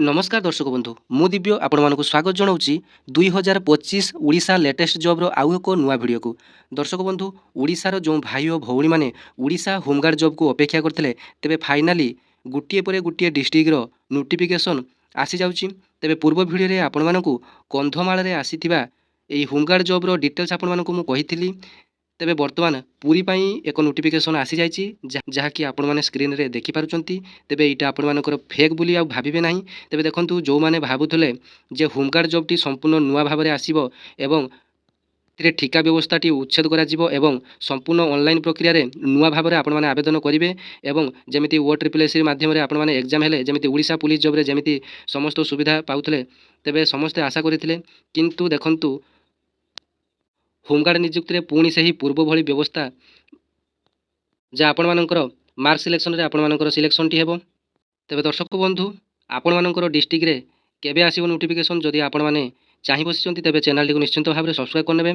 नमस्कार दर्शक बंधु मु दिव्य आपण मानक स्वागत जनाऊँगी 2025 ओडिशा लेटेस्ट जॉब्र आउ एक नुआ भिडियो को। दर्शक बंधु ओडिशार जो भाई और भौणी मैंने ओडिशा होमगार्ड जॉब को अपेक्षा करते तेबे फाइनाली गोटे पर गोटे डिस्ट्रिक्टर नोटिफिकेशन आसी जाउची। तेबे पूर्व भिडियो रे आपण मानक कंधमाल रे आसीथिबा एई होमगार्ड जॉब्र डिटेल्स आपण मानक मु कहिथिली। तेबे वर्तमान पूरी पाई एक नोटिफिकेशन आसी जाइए जहाँकि आपण मैंने स्क्रीन रे देखि पारुचंती। तेबे एटा आपण मानकर फेक बुली आ भाबिबे नाही। तेबे देखंतु जो माने भाबुथले जे होमगार्ड जॉबटी संपूर्ण नुआ भाबरे आसीबो एवं ठिका व्यवस्थाटी उच्छेद करा जिवो एवं संपूर्ण ऑनलाइन प्रक्रिया रे नुआ भाबरे आपण माने आवेदन करिवे एवं जेमिति OSSC माध्यम रे आपण माने एग्जाम हेले जेमिति ओडिशा पुलिस जॉब रे जेमिति समस्त सुविधा पाउथले तेबे समस्त आशा करिथिले। किंतु देखंतु होमगार्ड नियुक्ति पुणी से ही पूर्व भली व्यवस्था जहाँ आपण मानकर मार्क सिलेक्शन रे आपण मानकर सिलेक्शन टी हेबो। तेबे दर्शक बंधु आपण मानकर डिस्ट्रिक्ट रे केबे आसीबो नोटिफिकेशन जदि आपण माने चाहि बसिचंती तेबे चैनल टी को निश्चित भाव में सब्सक्राइब करनेबे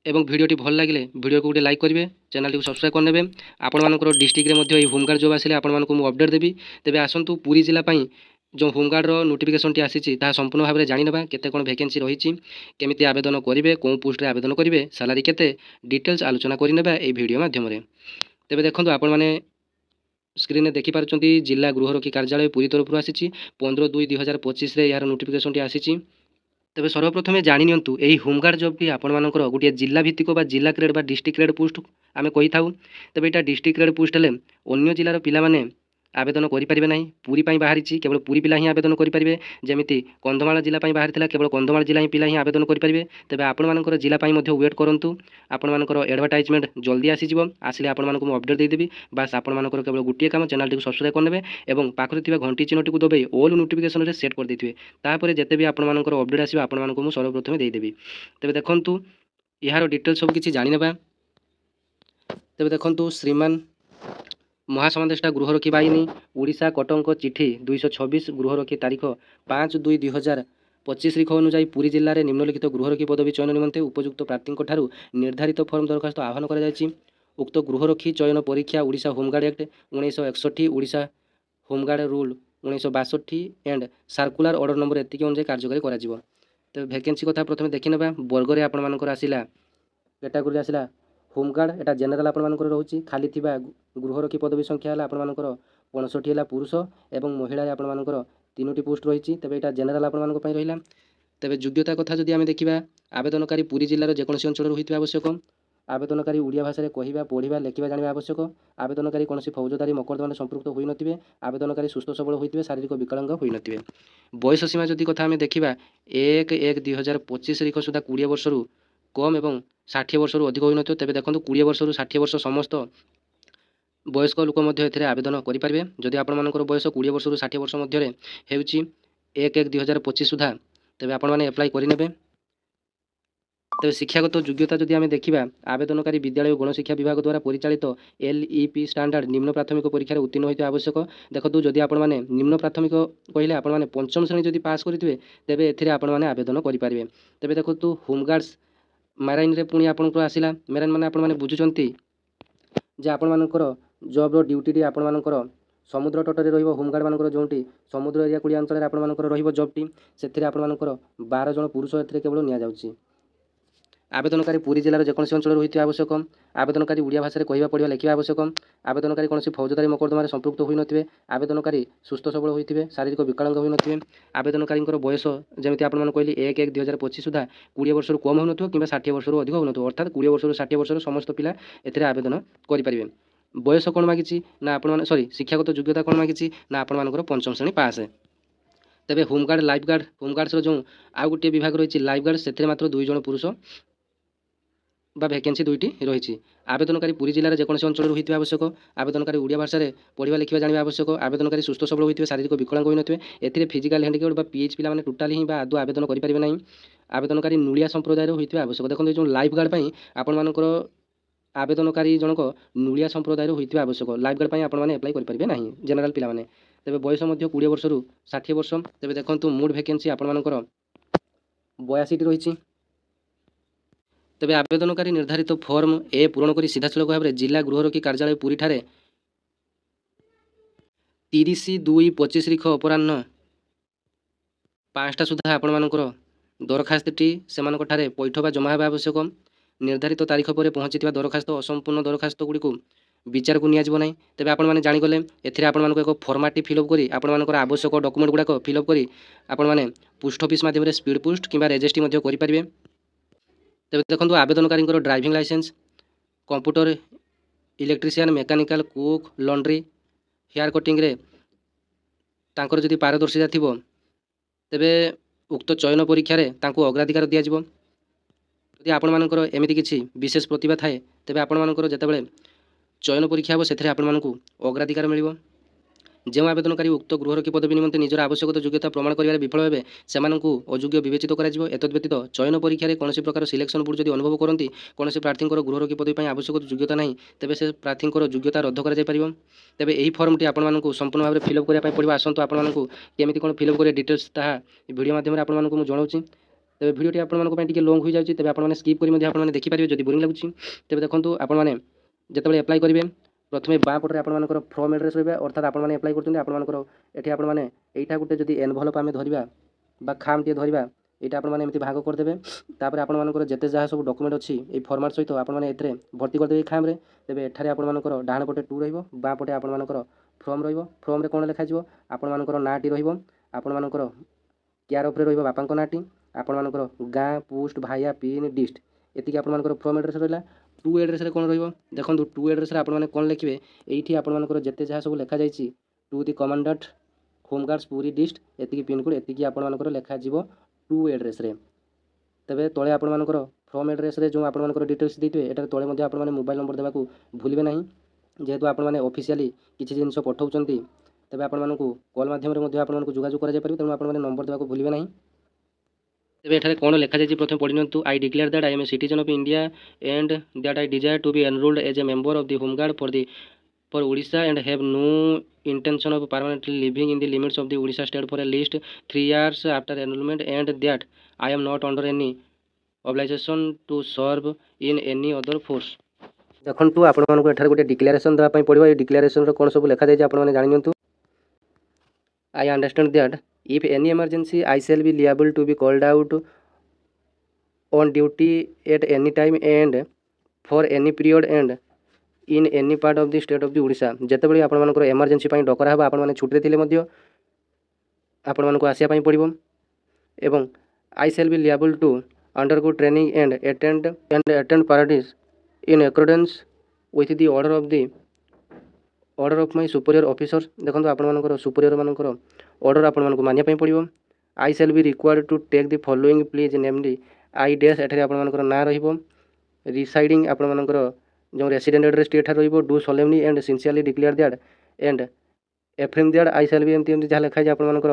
एवं वीडियो भल लगे वीडियो को गोटे लाइक करेंगे चैनल टी सब्सक्राइब करनेबे। आपण मानकर डिस्ट्रिक्ट रे मध्य होमगार्ड जॉब आसिले आपण मानक मु अपडेट देबी। तेबे आसंतु पुरी जिला पई जो होमगार्ड रो नोटिफिकेशन टी आसी ता संपूर्ण भाव में जानिनेबा केते कोन वैकेंसी रही केमिति आवेदन करेंगे कौ पोस्ट रे आवेदन करेंगे सैलरी केते डिटेल्स आलोचना करनेबा ए वीडियो माध्यम रे। तेबे देखंतु आपण माने स्क्रीन में देखि पारुचंती जिला गृहरक्षी कार्यालय पुरी तरफ आसी 15/2/2025 रे यार नोटिफिकेशन टी आसी। तेबे सर्वप्रथमे जानि नियंतु एही होमगार्ड जॉब टी आपण मानकर गोटे जिला भित्तिक बा जिला ग्रेड बा डिस्ट्रिक्ट ग्रेड पोस्ट आमे कहि थाउ। तेबे एटा डिस्ट्रिक्ट ग्रेड पोस्ट हेले अन्य जिलार पिला माने आवेदन करें ना पूरी बाहरी केवल पूरी पिला ही आवेदन करेंगे जमी कंधमाल जिला बाहरी केवल कंधमाल जिला ही पिला ही आवेदन करेंगे। तेज आपण जिला वेट करूँ आपण एडवर्टाइजमेंट जल्दी आसीज आसिले आपण मानक अपडेट देदेवी। बास आपण मानकर केवल गोटे काम चैनल टी सब्सक्राइब करने और पाखे घंटी चिन्हटी को दबाई ऑल नोटिफिकेशन रे सेट कर देथिबे तापर जेते भी आपण मानकर अपडेट आसीबो आपण मानक मु सर्वप्रथम देदेवी। तेबे देखंतु यार डिटेल सब किछि जानि नेबा। तेबे देखंतु श्रीमान महासमादेष्टा गृहरक्षी बाहिनी ओडिशा कटक चिठी 226 गृहरक्षी तारीख 5/2/2025 तारीख अनुसार पुरी जिले में निम्नलिखित गृहरक्षी पदवी चयन निमंते उपयुक्त प्रार्थी निर्धारित फर्म दरखास्त आह्वान कर उक्त गृहरक्षी चयन परीक्षा Odisha home guard act 1961 Odisha home guard rule 1962 and circular order number एतिक अनुसार कार्यकारी करा। तो वैकेंसी कथा प्रथम देखि नेबा। वर्ग रे आपण मानकर आसिला कैटेगरी आसिला होमगार्ड एटा जनरल आपण मानकर रहउची खाली थिबा गृहरक्षी पदवी संख्या है आपण मानकर 65 है पुरुष एवं महिला आपण मानकर 3टी पोस्ट रही। तेज यहाँ जनरल आपण मानक पई रहिला। तेबे योग्यता कथा जदि आमे देखिबा आवेदनकारी पुरी जिलार जेकोसी अंचल होइथिबा आवश्यक। आवेदनकारी ओडिया भाषा रे कहिबा पढ़िबा लेखिबा जानिबा आवश्यक। आवेदनकारी कोनोसी फौजदारी मकद्दमा संपृक्त होई नथिबे। आवेदनकारी सुस्थ सबल होइथिबे शारीरिक विकलांग होई नथिबे। बयस सीमा जदि कथा आमे देखिबा 1/1/2025 तारीख सुधा 20 वर्षरू कम एवं 60 वर्षरू अधिक होई नथिबे। तेबे देखंतु 20 वर्षरू 60 वर्ष समस्त वयस्क लोक आवेदन करेंगे। जदि आपण मानकर बयस 20 वर्षरू 60 वर्ष मध्य हेउची 1/1/2025 सुधा तेबे आपण माने अप्लाई करिनेबे। तेज शिक्षागत योग्यता जदि आमे देखिबा आवेदनकारी विद्यालय और गणशिक्षा विभाग द्वारा परिचालित LEP स्टैंडर्ड निम्न प्राथमिक परीक्षा उत्तीर्ण होइते आवश्यक। देखो जदि आपण माने निम्न प्राथमिक कहले आपण माने पंचम श्रेणी जदि पास करिथिबे तेबे एथिरे आपण माने आवेदन करि पारिबे। तेबे देखो होमगार्ड्स मेराइन रे पुणी आपनकर आसिला मेराइन माने आपण माने बुझुचंती जे आपण मानकर जॉब ड्यूटी टी आपण मानकर समुद्र तटरे रहिबो। होमगार्ड मानकर जोंटी समुद्र एरिया कुड़िया अंचल आपण मानकर रहिबो जॉब टी सेथिरे आपण मानकर 12 जन पुरुष एथिरे केवल निया जाउची। आवेदनकारी पुरी जिलार जेकोसी अंचल होइथिबा आवश्यक। आवेदनकारी ओडिया भाषा रे कहिबा पढ़िबा लेखिबा आवश्यक। आवेदनकारी कोनोसी फौजदारी मकद्दमा रे संपृक्त होई नथिबे। आवेदनकारी सुस्थ सबल होइथिबे शारीरिक विकलांग होई नथिबे। आवेदनकारी बयस जेमिति आपण मान कहली 1/1/2025 सुधा 20 वर्षरू कम होई नथिबो किबा 60 वर्षरू अधिक होई नथिबो अर्थात 20 वर्षरू 60 वर्षर समस्त पिला एथिरे आवेदन करि परिबे। बयस कोन मागिछि ना आपण मान सॉरी शिक्षागत योग्यता कोन मागिछि ना आपण मानकर पंचम श्रेणी पास है। तेबे होमगार्ड लाइफगार्ड होमगार्ड्स जो आउ गोटे विभाग रही लाइफगार्ड से मात्र 2 जन पुरुष बा वैकेंसी 2टी रही। आवेदनकारी पुरी जिले में जेकोसी अंचल होइथिबा आवश्यक। आवेदनकारी ओडिया भाषा रे पढ़िबा लेखिबा जानिबा आवश्यक। आवेदनकारी सुस्थ सबल होइथिबे शारीरिक विकलांग होई नथिबे। एथिरे फिजिकल हैंडिकैप्ड बा PH पिला माने टोटाली ही बा आदौ आवेदन करि परिबे नाही। आवेदनकारी नुलिया संप्रदायर होइथिबा आवश्यक। देखो जो लाइफगार्ड पई आपण मानकर आवेदनकारी जनक नुलिया संप्रदायर होइथिबा आवश्यक। लाइफगार्ड पई आपण माने अप्लाई करि परिबे नाही जनरल पिला माने। तेबे बयस मध्य 20 वर्षरू 60 वर्ष। तेबे देखंतु मोड वैकेंसी आपण मानकर 82 टी रहिछि। तेबे आवेदनकारी निर्धारित फॉर्म ए पूरण कर सीधासलख भाव में जिला गृहरक्षी कार्यालय पुरी ठारे 30/2/25 तारीख अपराह्न 5ଟା ସୁଦ୍ଧା ଆପଣମାନଙ୍କର ଦରଖାସ୍ତଟି ସେମାନଙ୍କଠାରେ ପୈଠ ବା ଜମା ହେବା ଆବଶ୍ୟକ। ନିର୍ଦ୍ଧାରିତ ତାରିଖ ପରେ ପହଞ୍ଚିଥିବା ଦରଖାସ୍ତ ଅସମ୍ପୂର୍ଣ୍ଣ ଦରଖାସ୍ତଗୁଡ଼ିକୁ ବିଚାରକୁ ନିଆଯିବ ନାହିଁ। ତେବେ ଆପଣମାନେ ଜାଣିଗଲେ ଏଥିରେ ଆପଣମାନଙ୍କୁ ଏକ ଫର୍ମାଟଟି ଫିଲ୍ଅପ୍ କରି ଆପଣମାନଙ୍କର ଆବଶ୍ୟକ ଡକୁମେଣ୍ଟ ଗୁଡ଼ାକ ଫିଲ୍ଅପ୍ କରି ଆପଣମାନେ ପୋଷ୍ଟ ଅଫିସ୍ ମାଧ୍ୟମରେ ସ୍ପିଡ୍ ପୋଷ୍ଟ କିମ୍ବା ରେଜିଷ୍ଟ୍ରି ମଧ୍ୟ କରିପାରିବେ। ତେବେ ଦେଖନ୍ତୁ ଆବେଦନକାରୀଙ୍କର driving licence, computer, electrician, mechanical, cook, laundry, hair କଟିଂରେ ତାଙ୍କର ଯଦି ପାରଦର୍ଶିତା ଥିବ ତେବେ ଉକ୍ତ ଚୟନ ପରୀକ୍ଷାରେ ତାଙ୍କୁ ଅଗ୍ରାଧିକାର ଦିଆଯିବ। ଯଦି ଆପଣମାନଙ୍କର ଏମିତି କିଛି ବିଶେଷ ପ୍ରତିଭା ଥାଏ ତେବେ ଆପଣମାନଙ୍କର ଯେତେବେଳେ ଚୟନ ପରୀକ୍ଷା ହେବ ସେଥିରେ ଆପଣମାନଙ୍କୁ ଅଗ୍ରାଧିକାର ମିଳିବ। ଯେଉଁ ଆବେଦନକାରୀ ଉକ୍ତ ଗୃହରକ୍ଷୀ ପଦବୀ ନିମନ୍ତେ ନିଜର ଆବଶ୍ୟକତ ଯୋଗ୍ୟତା ପ୍ରମାଣ କରିବାରେ ବିଫଳ ହେବେ ସେମାନଙ୍କୁ ଅଯୋଗ୍ୟ ବିବେଚିତ କରାଯିବ। ଏତଦ୍‌ବ୍ୟତୀତ ଚୟନ ପରୀକ୍ଷାରେ କୌଣସି ପ୍ରକାର ସିଲେକ୍ସନ୍ ବୋର୍ଡ ଯଦି ଅନୁଭବ କରନ୍ତି କୌଣସି ପ୍ରାର୍ଥୀଙ୍କର ଗୃହରକ୍ଷୀ ପଦବୀ ପାଇଁ ଆବଶ୍ୟକ ଯୋଗ୍ୟତା ନାହିଁ ତେବେ ସେ ପ୍ରାର୍ଥୀଙ୍କର ଯୋଗ୍ୟତା ରଦ୍ଦ କରାଯାଇପାରିବ। ତେବେ ଏହି ଫର୍ମଟି ଆପଣମାନଙ୍କୁ ସମ୍ପୂର୍ଣ୍ଣ ଭାବରେ ଫିଲ୍ଅପ୍ କରିବା ପାଇଁ ପଡ଼ିବ। ଆସନ୍ତୁ ଆପଣମାନଙ୍କୁ କେମିତି କ'ଣ ଫିଲ୍ଅପ୍ କରିବା ଡିଟେଲ୍ସ ତାହା ଭିଡ଼ିଓ ମାଧ୍ୟମରେ ଆପଣମାନଙ୍କୁ ମୁଁ ଜଣାଉଛି। ତେବେ ଭିଡ଼ିଓଟି ଆପଣମାନଙ୍କ ପାଇଁ ଟିକେ ଲଙ୍ଗ୍ ହୋଇଯାଉଛି ତେବେ ଆପଣମାନେ ସ୍କିପ୍ କରି ମଧ୍ୟ ଆପଣମାନେ ଦେଖିପାରିବେ ଯଦି ବୋରିଂ ଲାଗୁଛି। ତେବେ ଦେଖନ୍ତୁ ଆପଣମାନେ ଯେତେବେଳେ ଆପ୍ଲାଏ କରିବେ ପ୍ରଥମେ ବାଁ ପଟରେ ଆପଣମାନଙ୍କର ଫର୍ମ ଆଡ୍ରେସ୍ ରହିବା ଅର୍ଥାତ୍ ଆପଣମାନେ ଆପ୍ଲାଏ କରୁଛନ୍ତି ଆପଣମାନଙ୍କର ଏଠି ଆପଣମାନେ ଏଇଟା ଗୋଟେ ଯଦି ଏନଭଲପ ଆମେ ଧରିବା ବା ଖାମଟିଏ ଧରିବା ଏଇଟା ଆପଣମାନେ ଏମିତି ଭାଗ କରିଦେବେ। ତାପରେ ଆପଣମାନଙ୍କର ଯେତେ ଯାହା ସବୁ ଡକୁମେଣ୍ଟ ଅଛି ଏଇ ଫର୍ମାଟ୍ ସହିତ ଆପଣମାନେ ଏଥିରେ ଭର୍ତ୍ତି କରିଦେବେ ଏଇ ଖାମରେ। ତେବେ ଏଠାରେ ଆପଣମାନଙ୍କର ଡାହାଣ ପଟେ 2 ରହିବ, ବାଁ ପଟେ ଆପଣମାନଙ୍କର ଫର୍ମ ରହିବ। ଫର୍ମରେ କ'ଣ ଲେଖାଯିବ ଆପଣମାନଙ୍କର ନାଁଟି ରହିବ, ଆପଣମାନଙ୍କର କେୟାର ଅଫ୍ରେ ରହିବ ବାପାଙ୍କ ନାଁଟି, ଆପଣମାନଙ୍କର ଗାଁ, ପୋଷ୍ଟ, ଭାୟା, ପିନ୍, ଡିଷ୍ଟ ଏତିକି ଆପଣମାନଙ୍କର ଫର୍ମ ଆଡ୍ରେସ୍ ରହିଲା। ଟୁ ଆଡ୍ରେସ୍ରେ କ'ଣ ରହିବ ଦେଖନ୍ତୁ ଟୁ ଆଡ୍ରେସ୍ରେ ଆପଣମାନେ କ'ଣ ଲେଖିବେ ଏଇଠି ଆପଣମାନଙ୍କର ଯେତେ ଯାହା ସବୁ ଲେଖାଯାଇଛି ଟୁ ଦି କମାଣ୍ଡାଣ୍ଟ ହୋମଗାର୍ଡସ୍ ପୁରୀ ଡିଷ୍ଟ ଏତିକି ପିନ୍‌କୋଡ଼୍ ଏତିକି ଆପଣମାନଙ୍କର ଲେଖାଯିବ ଟୁ ଆଡ୍ରେସ୍ରେ। ତେବେ ତଳେ ଆପଣମାନଙ୍କର ଫର୍ମ ଆଡ୍ରେସ୍ରେ ଯେଉଁ ଆପଣମାନଙ୍କର ଡିଟେଲ୍ସ ଦେଇଥିବେ ଏଠାରେ ତଳେ ମଧ୍ୟ ଆପଣମାନେ ମୋବାଇଲ୍ ନମ୍ବର ଦେବାକୁ ଭୁଲିବେ ନାହିଁ। ଯେହେତୁ ଆପଣମାନେ ଅଫିସିଆଲି କିଛି ଜିନିଷ ପଠାଉଛନ୍ତି ତେବେ ଆପଣମାନଙ୍କୁ କଲ୍ ମାଧ୍ୟମରେ ମଧ୍ୟ ଆପଣମାନଙ୍କୁ ଯୋଗାଯୋଗ କରାଯାଇପାରିବ ତେଣୁ ଆପଣମାନେ ନମ୍ବର ଦେବାକୁ ଭୁଲିବେ ନାହିଁ। ତେବେ ଏଠାରେ କ'ଣ ଲେଖାଯାଇଛି ପ୍ରଥମେ ପଢ଼ି ନିଅନ୍ତୁ। I declare that I am a citizen of India and that I desire to be enrolled as a member of the home guard for Odisha and have no intention of permanently living in the limits of the Odisha state for at least 3 years after enrollment and that I am not under any obligation to serve in any other force। ଦେଖନ୍ତୁ ଆପଣମାନଙ୍କୁ ଏଠାରେ ଗୋଟେ declaration ଦେବା ପାଇଁ ପଡ଼ିବ। ଏଇ ଡିକ୍ଲାରେସନ୍‌ରେ କ'ଣ ସବୁ ଲେଖାଯାଇଛି ଆପଣମାନେ ଜାଣି ନିଅନ୍ତୁ। I understand that if any emergency I shall be liable to be called out on duty at any time and for any period and in any part of the state of the Odisha। ଯେତେବେଳେ ଆପଣମାନଙ୍କର emergency ପାଇଁ ଡକରା ହେବ ଆପଣମାନେ ଛୁଟିରେ ଥିଲେ ମଧ୍ୟ ଆପଣମାନଙ୍କୁ ଆସିବା ପାଇଁ ପଡ଼ିବ ଏବଂ I shall be liable to undergo training and attend parades in accordance with the order of my superior officers। ଦେଖନ୍ତୁ ଆପଣମାନଙ୍କର ସୁପରିୟର ମାନଙ୍କର ଅର୍ଡ଼ର ଆପଣମାନଙ୍କୁ ମାନିବା ପାଇଁ ପଡ଼ିବ। I shall be required to take the following please namely I dash ଏଠାରେ ଆପଣମାନଙ୍କର ନାଁ ରହିବ, ରିସାଇଡ଼ିଂ ଆପଣମାନଙ୍କର ଯେଉଁ ରେସିଡେଣ୍ଟ ଆଡ୍ରେସ୍ଟି ଏଠାରେ ରହିବ, ଡୁ solemnly and sincerely declare that and affirm that I shall be ଏମିତି ଯାହା ଲେଖାଯାଇଛି ଆପଣମାନଙ୍କର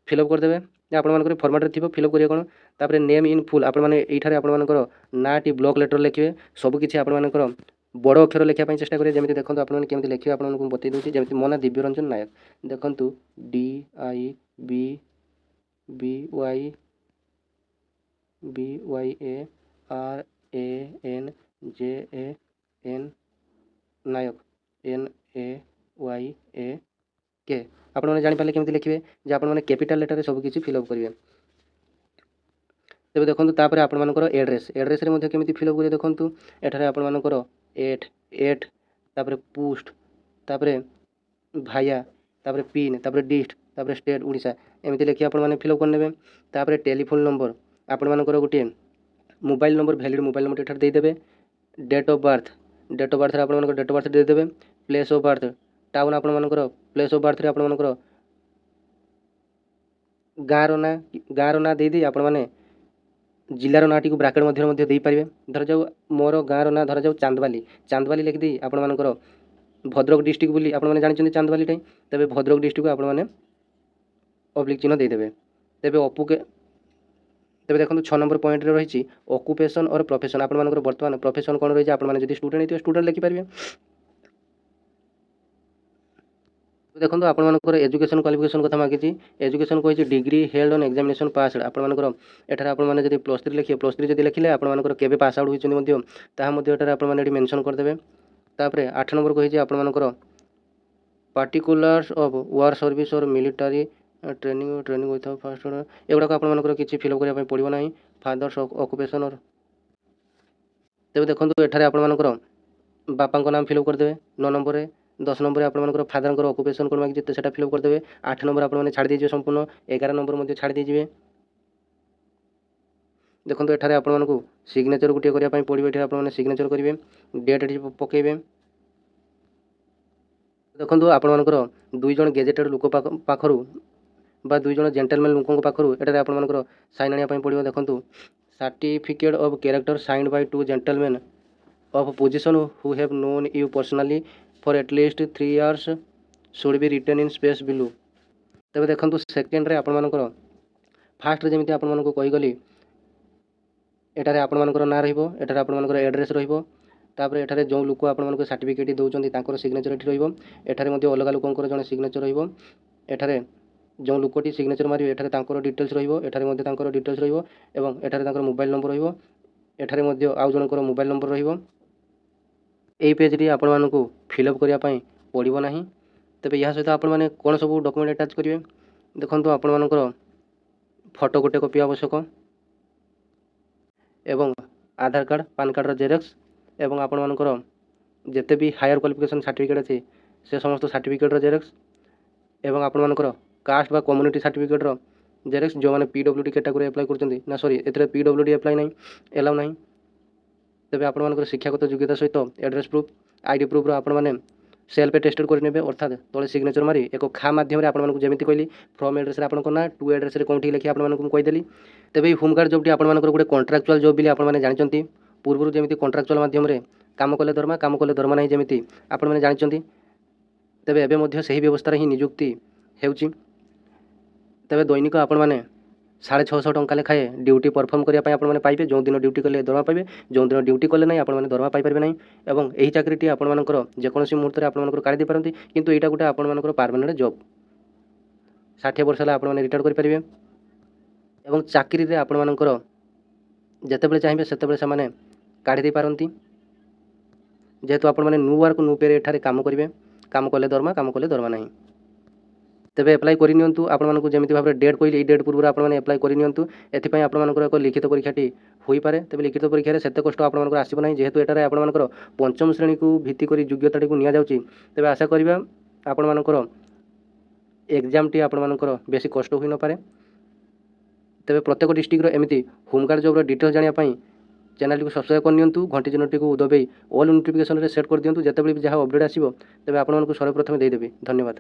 ଫିଲ୍ଅପ୍ କରିଦେବେ। ଆପଣମାନଙ୍କର ଫର୍ମାଟ୍ରେ ଥିବ ଫିଲ୍ଅପ୍ କରିବା କ'ଣ ତାପରେ ନେମ୍ ଇନ୍ ଫୁଲ୍ ଆପଣମାନେ ଏଇଠାରେ ଆପଣମାନଙ୍କର ନାଁଟି ବ୍ଲକ୍ ଲେଟର୍ ଲେଖିବେ। ସବୁକିଛି ଆପଣମାନଙ୍କର ବଡ଼ ଅକ୍ଷର ଲେଖିବା ପାଇଁ ଚେଷ୍ଟା କରିବେ। ଯେମିତି ଦେଖନ୍ତୁ ଆପଣମାନେ କେମିତି ଲେଖିବେ ଆପଣମାନଙ୍କୁ ମୁଁ ବତେଇ ଦେଉଛି। ଯେମିତି ମୋ ନାଁ ଦିବ୍ୟରଞ୍ଜନ ନାୟକ, ଦେଖନ୍ତୁ DIBBYARANJAN ନାୟକ NAYAK। ଆପଣମାନେ ଜାଣିପାରିଲେ କେମିତି ଲେଖିବେ ଯେ ଆପଣମାନେ କ୍ୟାପିଟାଲ୍ ଲେଟର୍ରେ ସବୁକିଛି ଫିଲ୍ଅପ୍ କରିବେ। ତେବେ ଦେଖନ୍ତୁ ତାପରେ ଆପଣମାନଙ୍କର ଆଡ୍ରେସ୍ରେ ମଧ୍ୟ କେମିତି ଫିଲ୍ଅପ୍ କରିବେ ଦେଖନ୍ତୁ ଏଠାରେ ଆପଣମାନଙ୍କର ଏଟ୍ ତାପରେ ପୋଷ୍ଟ ତାପରେ ଭାୟା ତାପରେ ପିନ୍ ତାପରେ ଡିଷ୍ଟ ତାପରେ ଷ୍ଟେଟ୍ ଓଡ଼ିଶା ଏମିତି ଲେଖି ଆପଣମାନେ ଫିଲ୍ଅପ୍ କରିନେବେ। ତାପରେ ଟେଲିଫୋନ୍ ନମ୍ବର ଆପଣମାନଙ୍କର ଗୋଟିଏ ମୋବାଇଲ୍ ନମ୍ବର ଭ୍ୟାଲିଡ଼ ମୋବାଇଲ୍ ନମ୍ବରଟି ଏଠାରେ ଦେଇଦେବେ। ଡେଟ୍ ଅଫ୍ ବାର୍ଥରେ ଆପଣମାନଙ୍କର ଡେଟ୍ ଅଫ୍ ବାର୍ଥ ଦେଇଦେବେ। ପ୍ଲେସ୍ ଅଫ୍ ବାର୍ଥ ଟାଉନ୍ ଆପଣମାନଙ୍କର ପ୍ଲେସ୍ ଅଫ୍ ବାର୍ଥରେ ଆପଣମାନଙ୍କର ଗାଁର ନାଁ ଦେଇଦେଇ ଆପଣମାନେ ଜିଲ୍ଲାର ନାଁଟିକୁ ବ୍ରାକେଟ୍ ମଧ୍ୟରେ ମଧ୍ୟ ଦେଇପାରିବେ। ଧରାଯାଉ ମୋର ଗାଁର ନାଁ ଧରାଯାଉ ଚାନ୍ଦବାଲି ଲେଖିଦେଇ ଆପଣମାନଙ୍କର ଭଦ୍ରକ ଡିଷ୍ଟ୍ରିକ୍ଟ ବୋଲି ଆପଣମାନେ ଜାଣିଛନ୍ତି ଚାନ୍ଦବାଲିଟା, ତେବେ ଭଦ୍ରକ ଡିଷ୍ଟ୍ରିକ୍ଟକୁ ଆପଣମାନେ ଅବ୍ଲିକ୍ ଚିହ୍ନ ଦେଇଦେବେ। ତେବେ ଦେଖନ୍ତୁ 6 ନମ୍ବର ପଏଣ୍ଟରେ ରହିଛି ଅକୁପେସନ୍ ଅର୍ ପ୍ରଫେସନ୍ ଆପଣମାନଙ୍କର ବର୍ତ୍ତମାନ ପ୍ରଫେସନ୍ କ'ଣ ରହିଛି ଆପଣମାନେ ଯଦି ଷ୍ଟୁଡେଣ୍ଟ ହେଇଥିବେ ଷ୍ଟୁଡେଣ୍ଟ ଲେଖିପାରିବେ। ଦେଖନ୍ତୁ ଆପଣମାନଙ୍କର ଏଜୁକେସନ୍ କ୍ୱାଲିଫିକେସନ୍ କଥା ମାଗିଛି। ଏଜୁକେସନ୍ କହିଛି degree held on examination passed ଆପଣମାନଙ୍କର ଏଠାରେ ଆପଣମାନେ ଯଦି +3 ଲେଖିବେ +3 ଯଦି ଲେଖିଲେ ଆପଣମାନଙ୍କର କେବେ ପାସ୍ ଆଉଟ୍ ହୋଇଛନ୍ତି ମଧ୍ୟ ତାହା ମଧ୍ୟ ଏଠାରେ ଆପଣମାନେ ଏଠି ମେନସନ୍ କରିଦେବେ। ତାପରେ 8 ନମ୍ବର କହିଛି ଆପଣମାନଙ୍କର particulars of war service or military training with fast एगुड़ाक आपर किसी फिलअप करने पड़ो ना। फादर्स ऑक्युपेशन तेज देखो एठारे आपर बापा नाम फिलअप करदे 9 नंबर में। 10 नंबर आपर फादर ऑक्युपेशन कौन मांगी से फिलअप करदे। 8 नंबर आपने छाड़ी दीजिए संपूर्ण। 11 नंबर छाड़ी दीजिए। देखो एठारे आपको सिग्नेचर गोटे करने पड़ो। ये आपने सिग्नेचर करेंगे डेट ये पकेबे। देखो आपर दुई जन गेजेटेड लोक पाखर बा दुई जन जेंटलमैन लोक पाखर एठारे आपर साइन आने पड़ो। देखो certificate of character signed by 2 gentleman of position who have known you personally for at least 3 years should be written in space below. तेज देखो सेकेंड आपर फास्ट जमी आपको कहीगली एठार आपर ना रही आपर एड्रेस रहीपर एठार जो लोक आपको सर्टिफिकेट दौरान सिग्नेचर ये एठार अलग लोकर जड़े सिग्नेचर रठार जो लोकटी सिग्नेचर मारे एठार डिटेल्स रठार डिटेल्स रठार मोबाइल नंबर रठार आउ जनकर मोबाइल नंबर रही पेज आपको फिलअप करने पड़ो ना। तेज यह सहित आपने कौन सब डॉक्यूमेंट अटैच करेंगे देखो आपर फोटो गोटे कॉपी आवश्यक एवं आधार कार्ड पान कार्ड जेरेक्स एवं आपर जिते भी हायर क्वालिफिकेशन सर्टिफिकेट अच्छे से समस्त सर्टिफिकेट जेरेक्स एवं आपर कास्ट बा कम्युनिटी सर्टिफिकेट जेरेक्स जो मैंने PWD कैटेगरी अप्लाई कर सॉरी ए PWD अप्लाई ना एलाउ ना। तेज आपर शिक्षागत योग्यता सहित एड्रेस प्रूफ आईडी प्रूफ आपने सेल्फ टेस्टेड करेंगे अर्थात तले सिग्नेचर मारी एक खा मध्यम आपको जमी कहली फ्रम एड्रेस आपको ना टू एड्रेस कौन लिखी आपको कहीदेली। तेज होमगार्ड जॉब आपर गोटे कॉन्ट्राक्चुअल जॉब भी आपने जानते पूर्व जमी कॉन्ट्राक्चुअल मध्यम काम कले दरमा ना जमी आपने जानते तेज एवं से ही व्यवस्था ही निजुक्ति होती। तेज दैनिक आपने 650 टंका लेखाए ड्यूटी परफॉर्म करने आपने पाइबे। जो दिन ड्यूटी कले दरमा पाइबे जो दिन ड्यूटी कले ना आपने दरमा पाइपर ना। और यही चाकरी आपर जेकोसी मुहूर्त आप काढ़ी पारती किंतु यहाँ गोटे आपर परमानेंट जॉब 60 वर्ष आपने रिटायर करेंगे। और चाकरी आपर जितेबाला चाहिए से काढ़ी पारती जेहेतु आपने न्यू वर्क न्यू पे एठारे काम करेंगे काम कले दरमा ना। तेरे एप्लाई करनी आपको जमी भाव में डेट कहली डेट पूर्व आपने एप्लाई करनी एपाई आपर एक लिखित परीक्षाटी हो पाए। तेज लिखित परीक्षा से कष्ट आपको आसब ना जेहेतु एटार आपर पंचम श्रेणी को भित्ति योग्यता को नि जाऊँगी। तेज आशा करवा आपर एग्जाम टी आपर बेसी कष्ट हो न पारे। तेज प्रत्येक डिस्ट्रिक्ट एमती होमगार्ड जॉब डिटेल्स जानापी चैनल को सब्सक्राइब करनी घंटी चिन्हटी को दबाई ऑल नोटिफिकेशन सेट कर दिंतु जितेबाला जहाँ अपडेट आसो तेज आपको सर्वप्रथम देदेवी। धन्यवाद।